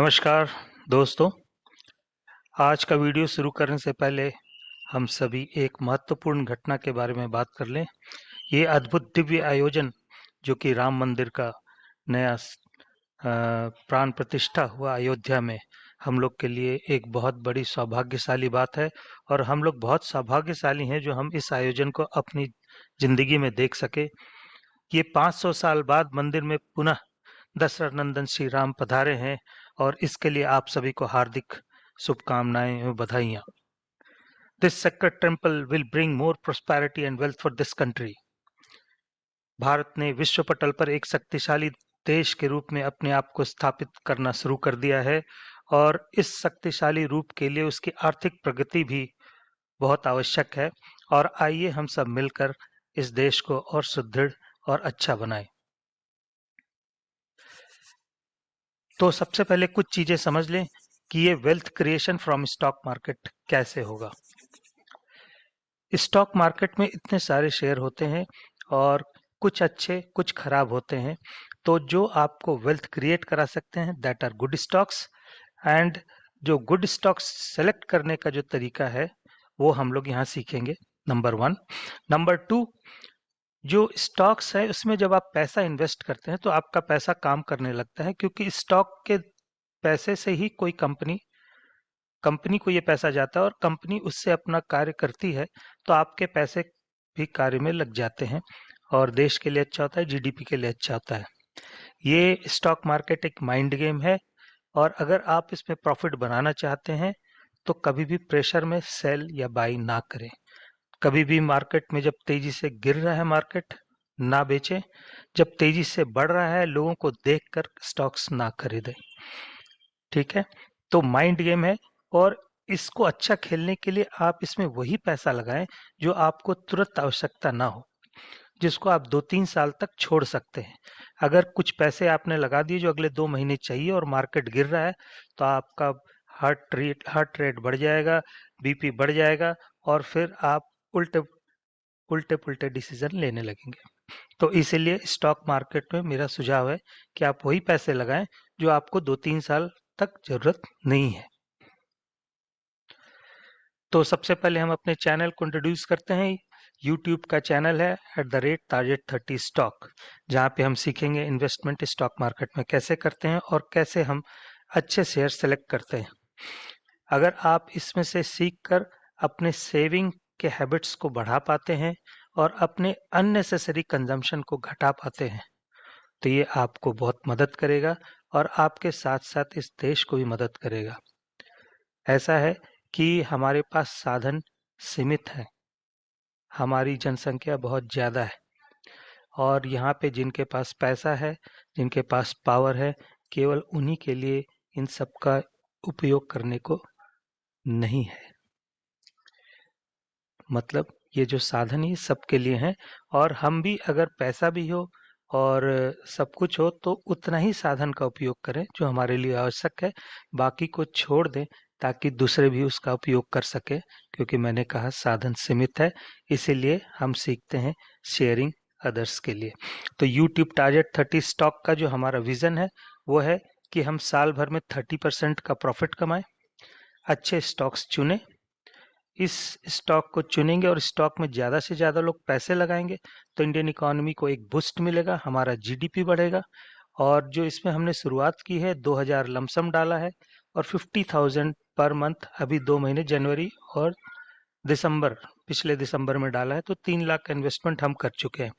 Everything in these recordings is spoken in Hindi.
नमस्कार दोस्तों। आज का वीडियो शुरू करने से पहले हम सभी एक महत्वपूर्ण घटना के बारे में बात कर लें। ये अद्भुत दिव्य आयोजन जो कि राम मंदिर का नया प्राण प्रतिष्ठा हुआ अयोध्या में, हम लोग के लिए एक बहुत बड़ी सौभाग्यशाली बात है और हम लोग बहुत सौभाग्यशाली हैं जो हम इस आयोजन को अपनी जिंदगी में देख सके। ये 500 साल बाद मंदिर में पुनः दशरथ नंदन श्री राम पधारे हैं और इसके लिए आप सभी को हार्दिक शुभकामनाएं एवं बधाइयाँ। This sacred temple will bring more prosperity and wealth for this country. Bharat ने विश्व पटल पर एक शक्तिशाली देश के रूप में अपने आप को स्थापित करना शुरू कर दिया है और इस शक्तिशाली रूप के लिए उसकी आर्थिक प्रगति भी बहुत आवश्यक है। और आइए हम सब मिलकर इस देश को और सुदृढ़ और अच्छा बनाएं। तो सबसे पहले कुछ चीजें समझ लें कि ये wealth creation from stock market कैसे होगा। स्टॉक मार्केट में इतने सारे शेयर होते हैं और कुछ अच्छे कुछ खराब होते हैं। तो जो आपको वेल्थ क्रिएट करा सकते हैं that are good stocks, and जो गुड स्टॉक्स सेलेक्ट करने का जो तरीका है वो हम लोग यहाँ सीखेंगे, नंबर 1। नंबर 2, जो स्टॉक्स है उसमें जब आप पैसा इन्वेस्ट करते हैं तो आपका पैसा काम करने लगता है, क्योंकि स्टॉक के पैसे से ही कोई कंपनी को ये पैसा जाता है और कंपनी उससे अपना कार्य करती है, तो आपके पैसे भी कार्य में लग जाते हैं और देश के लिए अच्छा होता है, जीडीपी के लिए अच्छा होता है। ये स्टॉक मार्केट एक माइंड गेम है और अगर आप इसमें प्रॉफिट बनाना चाहते हैं तो कभी भी प्रेशर में सेल या बाई ना करें। कभी भी मार्केट में जब तेजी से गिर रहा है मार्केट ना बेचें, जब तेजी से बढ़ रहा है लोगों को देखकर स्टॉक्स ना खरीदें। ठीक है, तो माइंड गेम है और इसको अच्छा खेलने के लिए आप इसमें वही पैसा लगाएं जो आपको तुरंत आवश्यकता ना हो, जिसको आप 2-3 साल तक छोड़ सकते हैं। अगर कुछ पैसे आपने लगा दिए जो अगले 2 महीने चाहिए और मार्केट गिर रहा है तो आपका हार्ट रेट बढ़ जाएगा, बीपी बढ़ जाएगा और फिर आप उल्टे उल्टे पुल्टे डिसीजन लेने लगेंगे। तो इसीलिए स्टॉक मार्केट में मेरा सुझाव है कि आप वही पैसे लगाएं जो आपको 2-3 साल तक जरूरत नहीं है। तो सबसे पहले हम अपने चैनल को इंट्रोड्यूस करते हैं। यूट्यूब का चैनल है @target30 स्टॉक, जहाँ पे हम सीखेंगे इन्वेस्टमेंट स्टॉक मार्केट में कैसे करते हैं और कैसे हम अच्छे शेयर सेलेक्ट करते हैं। अगर आप इसमें से सीखकर अपने सेविंग के हैबिट्स को बढ़ा पाते हैं और अपने अननेसेसरी कंजम्पशन को घटा पाते हैं तो ये आपको बहुत मदद करेगा और आपके साथ साथ इस देश को भी मदद करेगा। ऐसा है कि हमारे पास साधन सीमित हैं, हमारी जनसंख्या बहुत ज़्यादा है और यहाँ पे जिनके पास पैसा है, जिनके पास पावर है, केवल उन्हीं के लिए इन सब का उपयोग करने को नहीं है। मतलब ये जो साधन ये सबके लिए हैं और हम भी अगर पैसा भी हो और सब कुछ हो तो उतना ही साधन का उपयोग करें जो हमारे लिए आवश्यक है, बाकी को छोड़ दें ताकि दूसरे भी उसका उपयोग कर सके, क्योंकि मैंने कहा साधन सीमित है। इसीलिए हम सीखते हैं शेयरिंग अदर्स के लिए। तो यूट्यूब target30 स्टॉक का जो हमारा विजन है वो है कि हम साल भर में 30% का प्रॉफिट कमाएं, अच्छे स्टॉक्स चुनें, इस स्टॉक को चुनेंगे और स्टॉक में ज़्यादा से ज़्यादा लोग पैसे लगाएंगे तो इंडियन इकोनॉमी को एक बूस्ट मिलेगा, हमारा जीडीपी बढ़ेगा। और जो इसमें हमने शुरुआत की है 2000 लमसम डाला है और 50,000 पर मंथ अभी 2 महीने जनवरी और दिसंबर, पिछले दिसंबर में डाला है, तो 3 लाख का इन्वेस्टमेंट हम कर चुके हैं।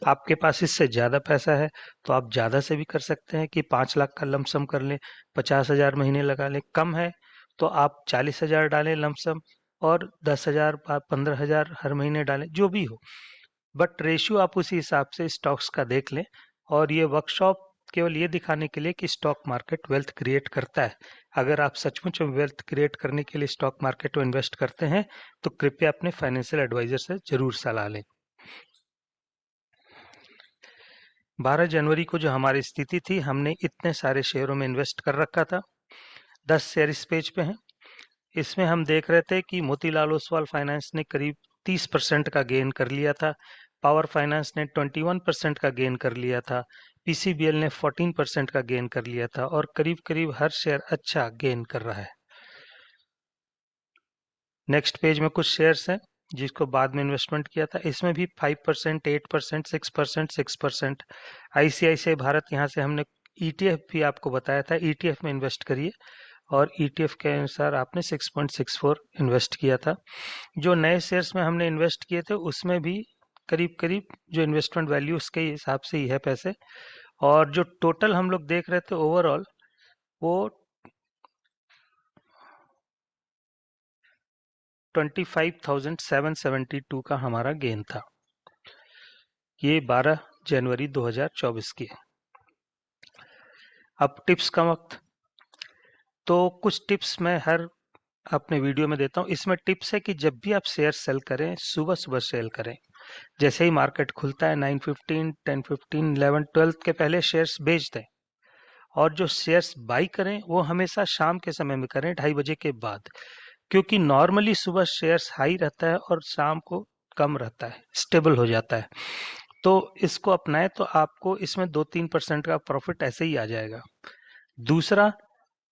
आपके पास इससे ज़्यादा पैसा है तो आप ज़्यादा से भी कर सकते हैं कि 5 लाख का लमसम कर लें, 50,000 महीने लगा लें। कम है तो आप 40,000 डालें लमसम और 10,000 15,000 हर महीने डालें, जो भी हो, बट रेशियो आप उसी हिसाब से स्टॉक्स का देख लें। और ये वर्कशॉप केवल ये दिखाने के लिए कि स्टॉक मार्केट वेल्थ क्रिएट करता है। अगर आप सचमुच में वेल्थ क्रिएट करने के लिए स्टॉक मार्केट में इन्वेस्ट करते हैं तो कृपया अपने फाइनेंशियल एडवाइजर से जरूर सलाह लें। 12 जनवरी को जो हमारी स्थिति थी, हमने इतने सारे शेयरों में इन्वेस्ट कर रखा था। 10 शेयर इस पेज पे हैं। इसमें हम देख रहे थे कि मोतीलाल ओसवाल फाइनेंस ने करीब 30% का गेन कर लिया था। पावर फाइनेंस ने 21% का गेन कर लिया था, पीसीबीएल ने 14% का गेन कर लिया था और करीब करीब हर शेयर अच्छा गेन कर रहा है। नेक्स्ट पेज में कुछ शेयर्स हैं जिसको बाद में इन्वेस्टमेंट किया था, इसमें भी 5%, 8%, 6%, 6%। आईसीआईसीआई भारत, यहाँ से हमने ईटीएफ भी आपको बताया था, ईटीएफ में इन्वेस्ट करिए और ईटीएफ के अनुसार आपने 6.64 इन्वेस्ट किया था। जो नए शेयर्स में हमने इन्वेस्ट किए थे उसमें भी करीब करीब जो इन्वेस्टमेंट वैल्यू उसके हिसाब से ही है पैसे, और जो टोटल हम लोग देख रहे थे ओवरऑल वो 25,772 का हमारा गेन था। ये 12 जनवरी 2024 की है। अब टिप्स का वक्त, तो कुछ टिप्स मैं हर अपने वीडियो में देता हूँ। इसमें टिप्स है कि जब भी आप शेयर सेल करें सुबह सुबह सेल करें, जैसे ही मार्केट खुलता है 9:15, 10:15, 11, 12 के पहले शेयर्स बेच दें, और जो शेयर्स बाई करें वो हमेशा शाम के समय में करें, 2:30 बजे के बाद, क्योंकि नॉर्मली सुबह शेयर्स हाई रहता है और शाम को कम रहता है, स्टेबल हो जाता है। तो इसको अपनाएं तो आपको इसमें 2-3% का प्रॉफिट ऐसे ही आ जाएगा। दूसरा,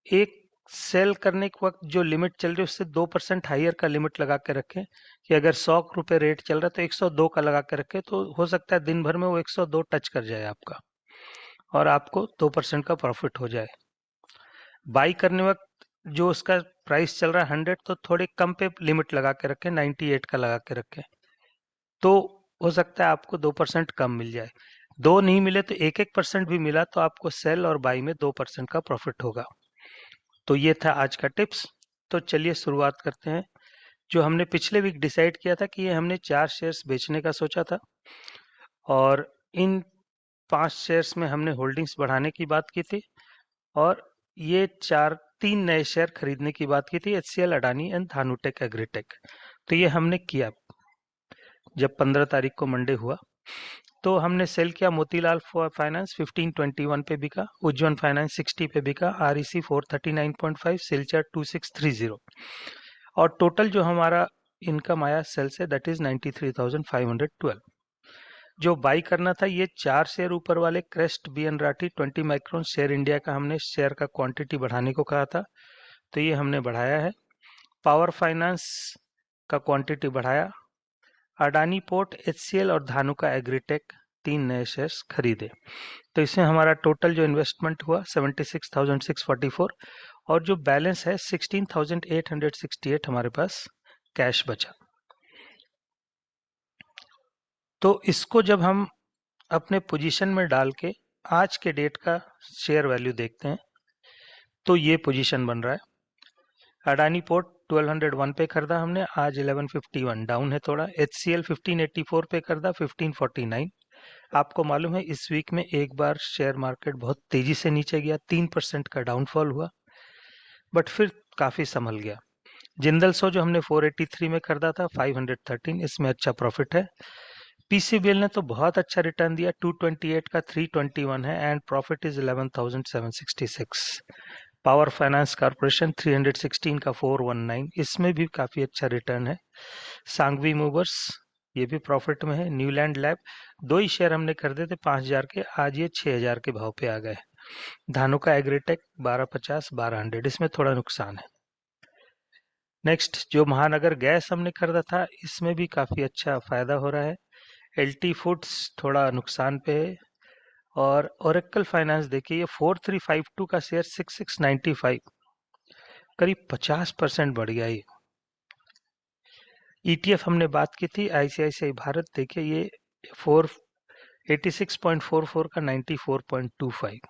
एक सेल करने के वक्त जो लिमिट चल रही है उससे 2% हाइयर का लिमिट लगा के रखें, कि अगर 100 रुपये रेट चल रहा है तो 102 का लगा के रखें, तो हो सकता है दिन भर में वो 102 टच कर जाए आपका और आपको 2% का प्रॉफिट हो जाए। बाई करने वक्त जो उसका प्राइस चल रहा है 100, तो थोड़े कम पे लिमिट लगा के रखें, 98 का लगा के रखें, तो हो सकता है आपको 2% कम मिल जाए। दो नहीं मिले तो 1-1% भी मिला तो आपको सेल और बाई में 2% का प्रॉफिट होगा। तो ये था आज का टिप्स। तो चलिए शुरुआत करते हैं। जो हमने पिछले वीक डिसाइड किया था कि ये हमने 4 शेयर्स बेचने का सोचा था, और इन 5 शेयर्स में हमने होल्डिंग्स बढ़ाने की बात की थी, और ये 3 नए शेयर खरीदने की बात की थी, एचसीएल, अडानी एंड धानुटेक एग्रीटेक। तो ये हमने किया जब 15 तारीख को मंडे हुआ। तो हमने सेल किया मोतीलाल फाइनेंस 1521 पे बिका, उज्जवल फाइनेंस 60 पे बिका, आरईसी 439.5, सिलचर 2630, और टोटल जो हमारा इनकम आया सेल से दैट इज 93,512। जो बाई करना था ये 4 शेयर ऊपर वाले crest BN Rathi 20 micron share India का, हमने शेयर का क्वांटिटी बढ़ाने को कहा था, तो ये हमने बढ़ाया है। पावर फाइनेंस का क्वांटिटी बढ़ाया, अडानी पोर्ट, एचसीएल और धानुका एग्रीटेक 3 नए शेयर्स खरीदे। तो इसमें हमारा टोटल जो इन्वेस्टमेंट हुआ 76,644, और जो बैलेंस है 16,868 हमारे पास कैश बचा। तो इसको जब हम अपने पोजीशन में डाल के आज के डेट का शेयर वैल्यू देखते हैं तो ये पोजीशन बन रहा है। अडानी पोर्ट 1201 पे खरीदा हमने, आज 1151 डाउन है थोड़ा। एचसीएल 1584 पे खरीदा, 1549। आपको मालूम है इस वीक में एक बार शेयर मार्केट बहुत तेजी से नीचे गया, 3% का डाउनफॉल हुआ, बट फिर काफी संभल गया। जिंदल सो जो हमने 483 में खरीदा था, 513, इसमें अच्छा प्रॉफिट है। पीसीबीएल ने तो बहुत अच्छा रिटर्न दिया, 228 का 321 है and profit is 11,766। Power finance corporation 316 का 419, इसमें भी काफी अच्छा रिटर्न है। सांगवी मूवर्स ये भी प्रॉफिट में है। न्यूलैंड लैब, 2 ही शेयर हमने खरीदे थे 5,000 के, आज ये 6,000 के भाव पे आ गए। धानुका एग्रीटेक 1250, 1200, इसमें थोड़ा नुकसान है। नेक्स्ट जो महानगर गैस हमने खरीदा था, इसमें भी काफी अच्छा फायदा हो रहा है। एलटी फूड्स थोड़ा नुकसान पे है, और ओरेकल फाइनेंस देखिए, ये 4352 का शेयर 6695, करीब 50% बढ़ गया ये। ईटीएफ हमने बात की थी आईसीआईसीआई भारत, देखिए ये 86.44 का 94.25,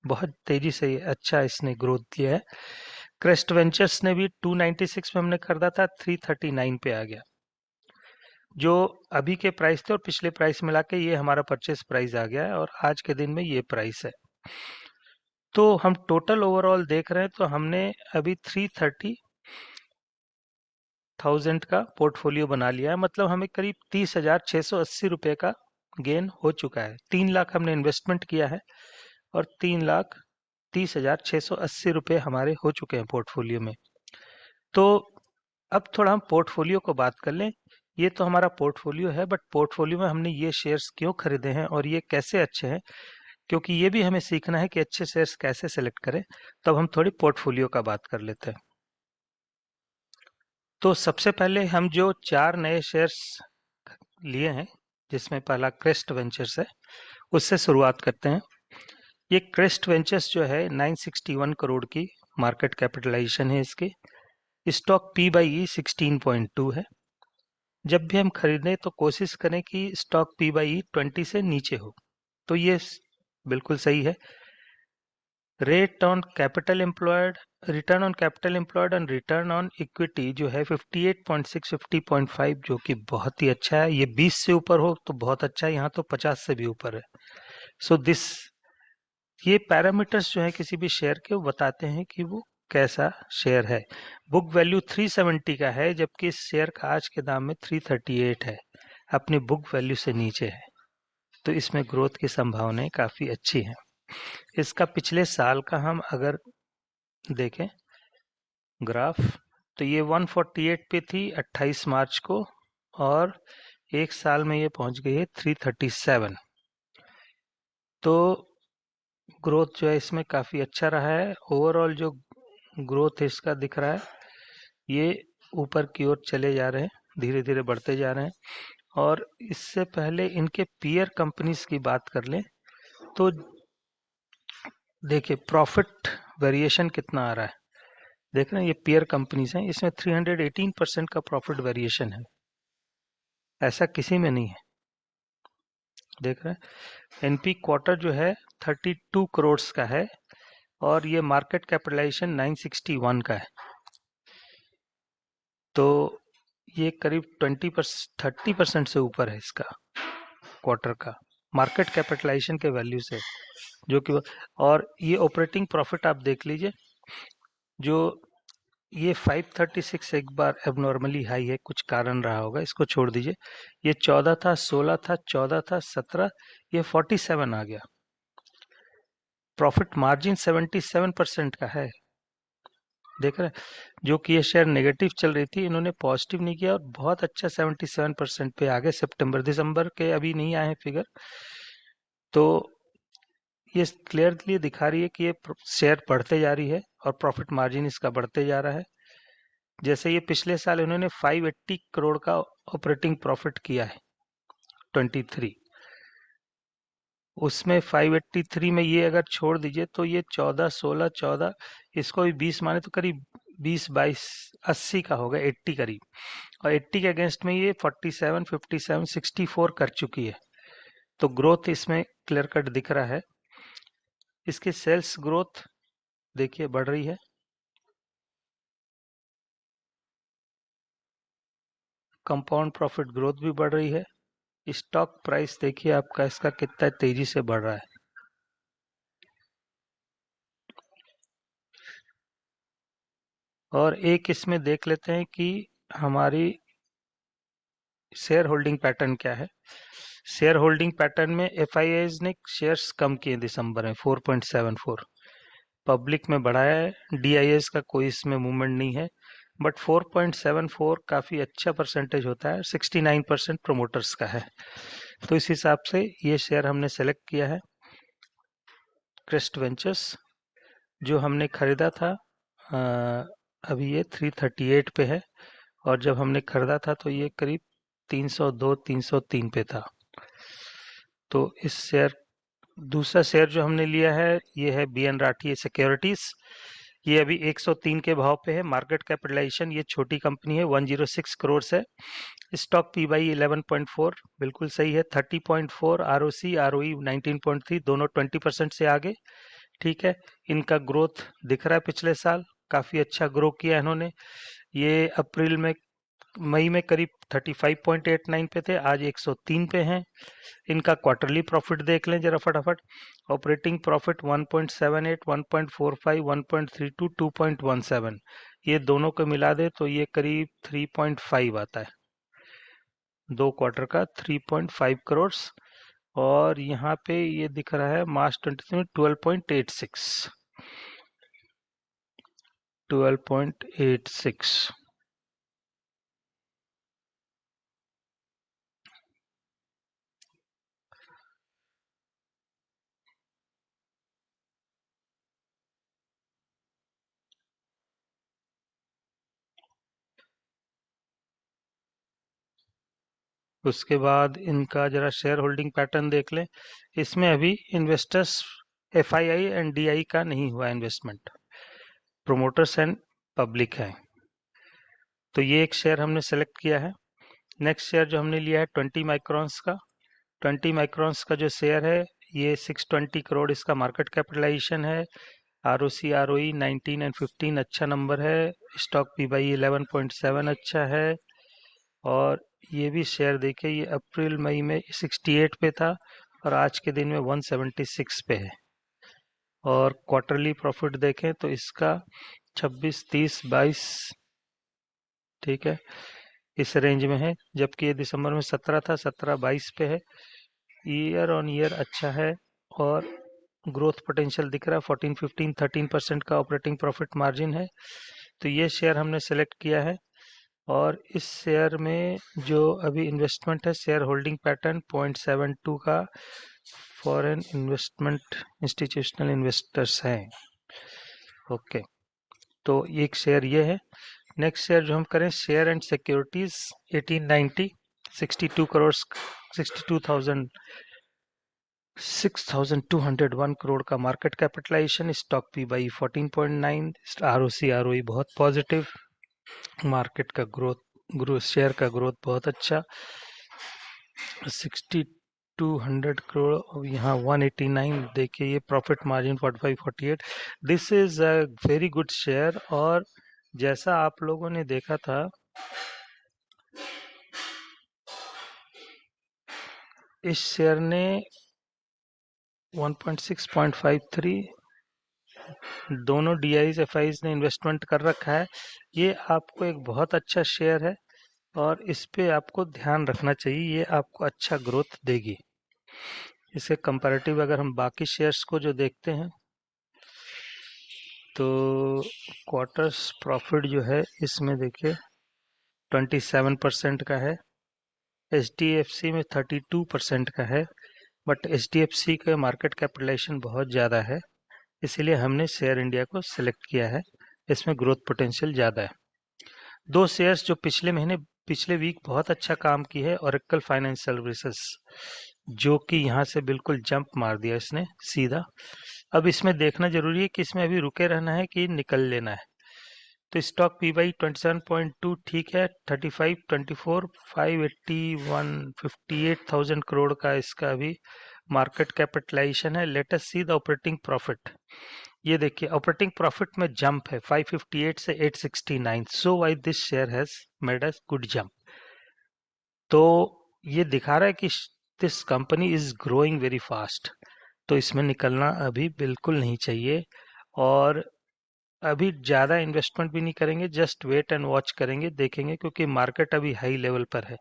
बहुत तेजी से अच्छा इसने ग्रोथ दिया है। क्रेस्ट वेंचर्स ने भी 296 में हमने खरीदा था, 339 पे आ गया। जो अभी के प्राइस थे और पिछले प्राइस मिला के ये हमारा परचेस प्राइस आ गया है, और आज के दिन में ये प्राइस है। तो हम टोटल ओवरऑल देख रहे हैं तो हमने अभी 330,000 का पोर्टफोलियो बना लिया है, मतलब हमें करीब 30,680 रुपये का गेन हो चुका है। 3 लाख हमने इन्वेस्टमेंट किया है और 3,30,680 रुपये हमारे हो चुके हैं पोर्टफोलियो में। तो अब थोड़ा हम पोर्टफोलियो को बात कर लें। ये तो हमारा पोर्टफोलियो है, बट पोर्टफोलियो में हमने ये शेयर्स क्यों खरीदे हैं और ये कैसे अच्छे हैं, क्योंकि ये भी हमें सीखना है कि अच्छे शेयर्स कैसे सेलेक्ट करें। तब हम थोड़ी पोर्टफोलियो का बात कर लेते हैं। तो सबसे पहले हम जो 4 नए शेयर्स लिए हैं, जिसमें पहला क्रेस्ट वेंचर्स है, उससे शुरुआत करते हैं। ये क्रेस्ट वेंचर्स जो है 961 करोड़ की मार्केट कैपिटलाइजेशन है इसकी। स्टॉक पी बाई ई 16.2 है। जब भी हम खरीदें तो कोशिश करें कि स्टॉक पी बाई ई 20 से नीचे हो, तो ये बिल्कुल सही है। Rate on capital employed, return on capital employed and return on equity जो है 58.6 50.5, जो कि बहुत ही अच्छा है। ये 20 से ऊपर हो तो बहुत अच्छा है, यहाँ तो 50 से भी ऊपर है। सो दिस, ये पैरामीटर्स जो है किसी भी शेयर के, वो बताते हैं कि वो कैसा शेयर है। बुक वैल्यू 370 का है, जबकि इस शेयर का आज के दाम में 338 है, अपनी बुक वैल्यू से नीचे है। तो इसमें ग्रोथ की संभावनाएं काफ़ी अच्छी हैं। इसका पिछले साल का हम अगर देखें ग्राफ, तो ये 148 पे थी 28 मार्च को, और एक साल में ये पहुंच गई है 337। तो ग्रोथ जो है इसमें काफ़ी अच्छा रहा है। ओवरऑल जो ग्रोथ इसका दिख रहा है, ये ऊपर की ओर चले जा रहे हैं, धीरे धीरे बढ़ते जा रहे हैं। और इससे पहले इनके पीयर कंपनीज की बात कर लें तो देखिए प्रॉफिट वेरिएशन कितना आ रहा है। देख रहे हैं, ये पीयर कंपनीज हैं, इसमें 318% का प्रॉफिट वेरिएशन है, ऐसा किसी में नहीं है। देख रहे हैं एनपी क्वार्टर जो है 32 करोड़ का है, और ये मार्केट कैपिटलाइजेशन 961 का है। तो ये करीब 30% से ऊपर है इसका क्वार्टर का मार्केट कैपिटलाइजेशन के वैल्यू से, जो कि, और ये ऑपरेटिंग प्रॉफिट आप देख लीजिए, जो ये 536 एक बार एबनॉर्मली हाई है, कुछ कारण रहा होगा, इसको छोड़ दीजिए। ये 14 था, 16 था, 14 था, 17, ये 47 आ गया। प्रॉफिट मार्जिन 77% का है। देख रहे हैं, जो कि ये शेयर नेगेटिव चल रही थी, इन्होंने पॉजिटिव नहीं किया और बहुत अच्छा 77% पे आ गए। सितंबर दिसंबर के अभी नहीं आए हैं फिगर, तो ये क्लियरली दिखा रही है कि ये शेयर बढ़ते जा रही है और प्रॉफिट मार्जिन इसका बढ़ते जा रहा है। जैसे ये पिछले साल इन्होंने 580 करोड़ का ऑपरेटिंग प्रॉफिट किया है 23, उसमें 583 में ये अगर छोड़ दीजिए तो ये 14, 16, 14, इसको भी 20 माने तो करीब 20, 22, 80 का होगा, 80 करीब। और 80 के अगेंस्ट में ये 47, 57, 64 कर चुकी है। तो ग्रोथ इसमें क्लियर कट दिख रहा है। इसकी सेल्स ग्रोथ देखिए बढ़ रही है, कंपाउंड प्रॉफिट ग्रोथ भी बढ़ रही है। स्टॉक प्राइस देखिए आपका इसका कितना तेजी से बढ़ रहा है। और एक इसमें देख लेते हैं कि हमारी शेयर होल्डिंग पैटर्न क्या है। शेयर होल्डिंग पैटर्न में एफ ने शेयर्स कम किए दिसंबर में 4.74, पब्लिक में बढ़ाया है। डी का कोई इसमें मूवमेंट नहीं है, बट 4.74 काफ़ी अच्छा परसेंटेज होता है, 69% प्रोमोटर्स का है। तो इस हिसाब से ये शेयर हमने सेलेक्ट किया है। क्रेस्ट वेंचर्स जो हमने खरीदा था, अभी ये 338 पे है, और जब हमने खरीदा था तो ये करीब 302 303 पे था। तो इस शेयर, दूसरा शेयर जो हमने लिया है ये है बी एन राठी सिक्योरिटीज। ये अभी 103 के भाव पे है। मार्केट कैपिटलाइजेशन, ये छोटी कंपनी है, 106 करोड़ है। स्टॉक पी बाई 11.4 बिल्कुल सही है। 30.4 are O C, R O ई 19.3, दोनों 20% से आगे। ठीक है, इनका ग्रोथ दिख रहा है, पिछले साल काफ़ी अच्छा ग्रो किया इन्होंने। ये अप्रैल में, मई में करीब 35.89 पे थे, आज 103 पे हैं। इनका क्वार्टरली प्रॉफिट देख लें जरा फटाफट। ऑपरेटिंग प्रॉफिट 1.78, 1.45, 1.32, 2.17, ये दोनों को मिला दे तो ये करीब 3.5 आता है, 2 क्वार्टर का 3.5 करोड़। और यहाँ पे ये दिख रहा है मार्च 23 में 12.86, 12.86। उसके बाद इनका जरा शेयर होल्डिंग पैटर्न देख लें। इसमें अभी इन्वेस्टर्स एफआईआई एंड डीआई का नहीं हुआ इन्वेस्टमेंट, प्रोमोटर्स एंड पब्लिक है। तो ये एक शेयर हमने सेलेक्ट किया है। नेक्स्ट शेयर जो हमने लिया है 20 माइक्रॉन्स का। 20 माइक्रॉन्स का जो शेयर है ये 620 करोड़ इसका मार्केट कैपिटलाइजेशन है। R O C R O E 19 and 15 अच्छा नंबर है। स्टॉक पी बाई 11.7 अच्छा है। और ये भी शेयर देखिए, ये अप्रैल मई में 68 पे था और आज के दिन में 176 पे है। और क्वार्टरली प्रॉफिट देखें तो इसका 26, 30, 22, ठीक है, इस रेंज में है। जबकि ये दिसंबर में 17 था, 17, 22 पे है। ईयर ऑन ईयर अच्छा है और ग्रोथ पोटेंशियल दिख रहा है। 14, 15, 13% का ऑपरेटिंग प्रॉफिट मार्जिन है। तो ये शेयर हमने सेलेक्ट किया है। और इस शेयर में जो अभी इन्वेस्टमेंट है, शेयर होल्डिंग पैटर्न 0.72 का फॉरेन इन्वेस्टमेंट इंस्टीट्यूशनल इन्वेस्टर्स हैं। ओके, तो एक शेयर ये है। नेक्स्ट शेयर जो हम करें, share and securities 1890, 62 crore, 6201 crore का market capitalization. Stock P by 14.9, R O C R O E बहुत पॉजिटिव, मार्केट का ग्रोथ शेयर का ग्रोथ बहुत अच्छा। 6200 करोड़, अब यहाँ 189, देखिए ये profit margin 45, 48। This is a very good share. और जैसा आप लोगों ने देखा था, इस शेयर ने 1.6.53 दोनों डीआईज एफआईज ने इन्वेस्टमेंट कर रखा है। ये आपको एक बहुत अच्छा शेयर है और इस पे आपको ध्यान रखना चाहिए, ये आपको अच्छा ग्रोथ देगी। इसके कंपैरेटिव अगर हम बाकी शेयर्स को जो देखते हैं तो क्वार्टर्स प्रॉफिट जो है इसमें देखिए 27% का है। एच डी एफ सी में 32% का है। But H D F C का मार्केट कैपिटलाइजेशन बहुत ज़्यादा है, इसीलिए हमने शेयर इंडिया को सिलेक्ट किया है। इसमें ग्रोथ पोटेंशियल ज़्यादा है। दो शेयर्स जो पिछले वीक बहुत अच्छा काम की है, ओरेकल फाइनेंस सर्विसेज, जो कि यहाँ से बिल्कुल जंप मार दिया इसने सीधा। अब इसमें देखना जरूरी है कि इसमें अभी रुके रहना है कि निकल लेना है। तो स्टॉक पी बाई 27.2 ठीक है। 35, 24, 581, 58,000 करोड़ का इसका अभी मार्केट कैपिटलाइजेशन है। Let us see the operating profit. ये देखिए ऑपरेटिंग प्रॉफिट में जंप है 558 से 869। So why this share has made a good jump. तो ये दिखा रहा है कि this company is growing very fast. तो इसमें निकलना अभी बिल्कुल नहीं चाहिए। और अभी ज़्यादा इन्वेस्टमेंट भी नहीं करेंगे, जस्ट वेट एंड वॉच करेंगे, देखेंगे, क्योंकि मार्केट अभी हाई लेवल पर है।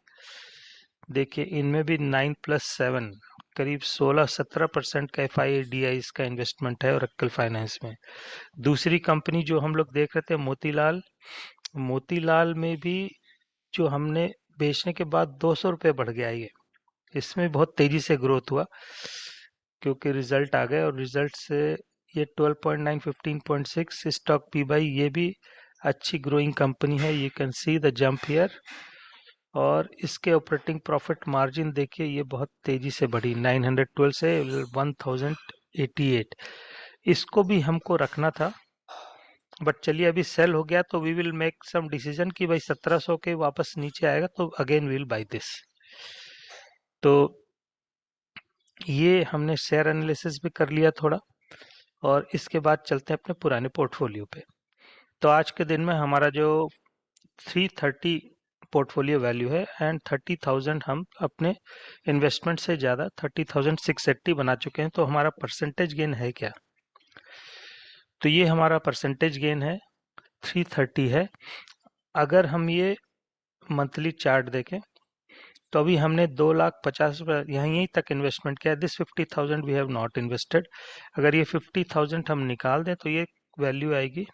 देखिए इनमें भी 9+7 करीब 16-17% का एफ आई डी आई का इन्वेस्टमेंट है ओरेकल फाइनेंस में। दूसरी कंपनी जो हम लोग देख रहे थे मोतीलाल, मोतीलाल में भी जो हमने बेचने के बाद 200 रुपये बढ़ गया ये। इसमें बहुत तेजी से ग्रोथ हुआ क्योंकि रिजल्ट आ गए और रिजल्ट से ये 12.9, 15.6 स्टॉक पी बाई, ये भी अच्छी ग्रोइंग कंपनी है। You can see the jump here. और इसके ऑपरेटिंग प्रॉफिट मार्जिन देखिए, ये बहुत तेजी से बढ़ी 912 से 1088। इसको भी हमको रखना था, बट चलिए अभी सेल हो गया तो we will make some decision कि भाई 1700 के वापस नीचे आएगा तो अगेन विल बाय दिस। तो ये हमने शेयर एनालिसिस भी कर लिया थोड़ा, और इसके बाद चलते हैं अपने पुराने पोर्टफोलियो पे। तो आज के दिन में हमारा जो 330 पोर्टफोलियो वैल्यू है एंड 30,000 हम अपने इन्वेस्टमेंट से ज़्यादा 30,680 बना चुके हैं। तो हमारा परसेंटेज गेन है क्या? तो ये हमारा परसेंटेज गेन है 330 है। अगर हम ये मंथली चार्ट देखें तो अभी हमने 2,50,000 यहीं तक इन्वेस्टमेंट किया। This 50,000 we have not invested. अगर ये 50,000 हम निकाल दें तो ये वैल्यू आएगी,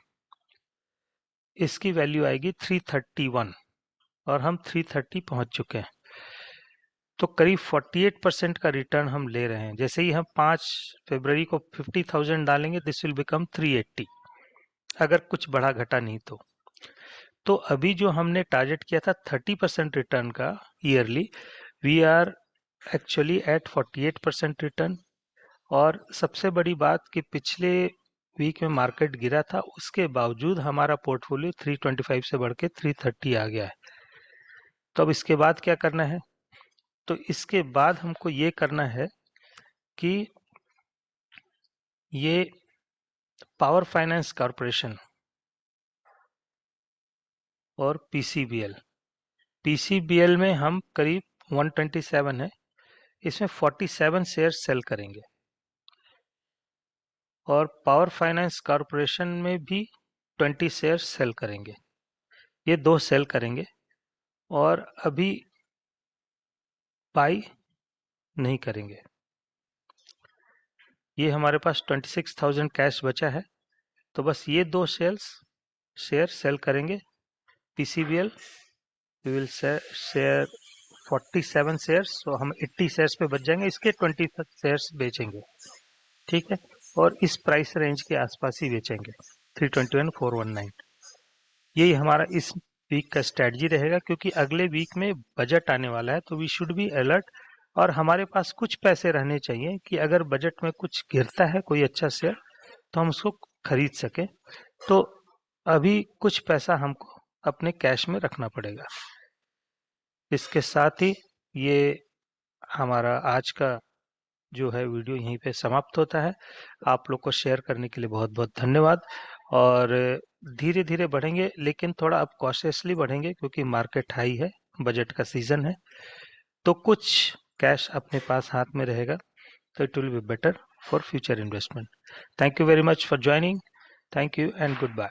इसकी वैल्यू आएगी 331 और हम 330 पहुंच चुके हैं। तो करीब 48% का रिटर्न हम ले रहे हैं। जैसे ही हम 5 फरवरी को 50,000 डालेंगे, दिस विल बिकम 380, अगर कुछ बढ़ा घटा नहीं तो अभी जो हमने टारगेट किया था 30% रिटर्न का yearly, we are actually at 48% return. और सबसे बड़ी बात कि पिछले वीक में मार्केट गिरा था, उसके बावजूद हमारा पोर्टफोलियो 325 से बढ़ के 330 आ गया है। तो अब इसके बाद क्या करना है? तो इसके बाद हमको ये करना है कि ये पावर फाइनेंस कॉरपोरेशन और पीसीबीएल में हम करीब 127 है, इसमें 47 शेयर सेल करेंगे। और पावर फाइनेंस कॉरपोरेशन में भी 20 शेयर सेल करेंगे। ये 2 सेल करेंगे और अभी बाई नहीं करेंगे। ये हमारे पास 26,000 कैश बचा है, तो बस ये 2 शेयर सेल करेंगे। PCBL we will share 47 shares, तो हम 80 शेयर्स पे बच जाएंगे, इसके 20 शेयर्स बेचेंगे, ठीक है। और इस प्राइस रेंज के आसपास ही बेचेंगे, 321,419। यही हमारा इस वीक का स्ट्रेटजी रहेगा, क्योंकि अगले वीक में बजट आने वाला है, तो वी शुड बी अलर्ट। और हमारे पास कुछ पैसे रहने चाहिए कि अगर बजट में कुछ गिरता है कोई अच्छा शेयर, तो हम उसको खरीद सके। तो अभी कुछ पैसा हमको अपने कैश में रखना पड़ेगा। इसके साथ ही ये हमारा आज का जो है वीडियो यहीं पे समाप्त होता है। आप लोग को शेयर करने के लिए बहुत बहुत धन्यवाद। और धीरे धीरे बढ़ेंगे, लेकिन थोड़ा अब कॉशियसली बढ़ेंगे, क्योंकि मार्केट हाई है, बजट का सीजन है। तो कुछ कैश अपने पास हाथ में रहेगा, तो it will be better for future investment. Thank you very much for joining. Thank you and good bye.